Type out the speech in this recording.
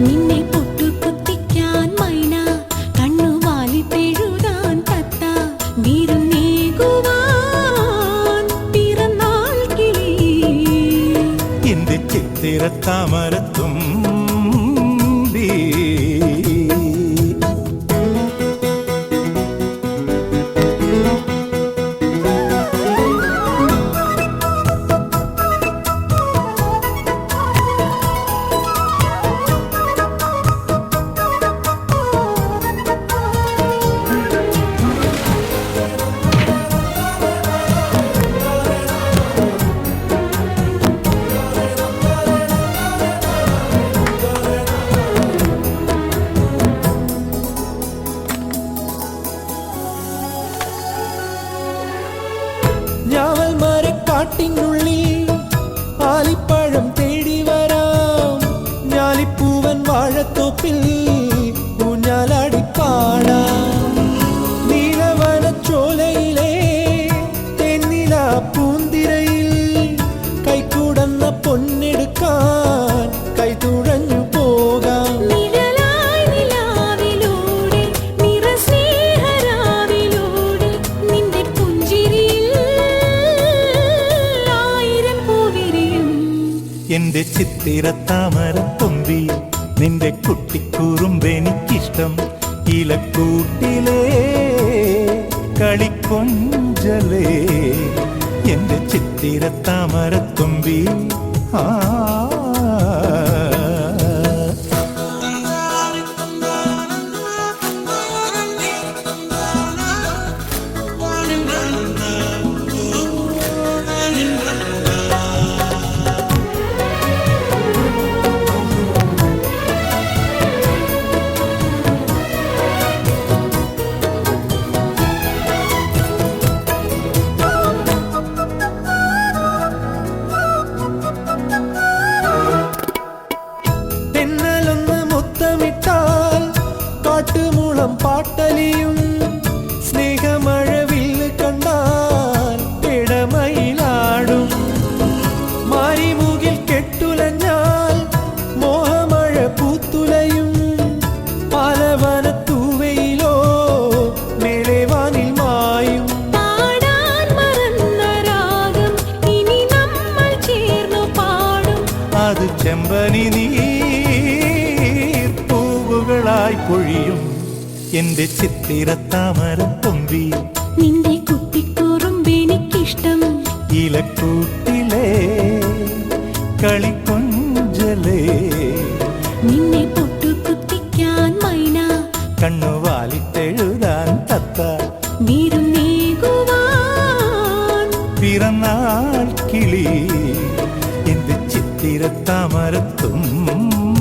നിന്നെ പൊട്ടുകുത്തിക്കാൻ മൈന, കണ്ണുവാലിട്ടെഴുതാൻ തത്ത, വിരുന്നേകുവാൻ പിറന്നാൾ കിളി. എന്റെ ചിത്തിരത്താമരത്തുമ്പി. ഞാവൽ മരക്കാട്ടിനുള്ളിൽ ആലിപ്പഴം തേടി വരാം. ഞാലിപ്പൂവൻ വാഴത്തോപ്പിൽ ഊഞ്ഞാലാടിപ്പാടാം. നീലവനച്ചോലയിലെ തെന്നില പൂന്തിരയിൽ കൈക്കൂടന്ന പൊന്നെടുക്കാൻ കൈതുഴഞ്ഞു പോകാം. എന്റെ ചിത്തിരത്താമരത്തുമ്പി, നിന്റെ കുട്ടിക്കുറുമ്പെനിക്കിഷ്ടം. ഇലക്കൂട്ടിലേ കളിക്കൊഞ്ചലേ, എന്റെ ചിത്തിരത്താമരത്തുമ്പി. ആ കാട്ടുമുളം പാട്ടലിയും സ്നേഹമഴവില്ല് കണ്ടാൽ ഇടമയിലാടും. മാരിമുകിൽ കെട്ടുലഞ്ഞാൽ മോഹമഴ പൂത്തുലയും. പാലവനത്തൂവയിലോ മേലെവാനിൽ മായും. അത് ചെമ്പനി നീർപ്പൂവുകളായി പൊഴിയും. എന്റെ ചിത്തിരത്താമരത്തുമ്പി, നിന്റെ കുട്ടിക്കുറുമ്പെനിക്കിഷ്ടം. ഇലക്കൂട്ടിലേ കളിക്കൊഞ്ചലേ, നിന്നെ പൊട്ടുകുത്തിക്കാൻ മൈന, കണ്ണുവാലിട്ടെഴുതാൻ തത്ത, വിരുന്നേകുവാൻ പിറന്നാൾ കിളി. എന്റെ ചിത്തിരത്താമരത്തുമ്പി.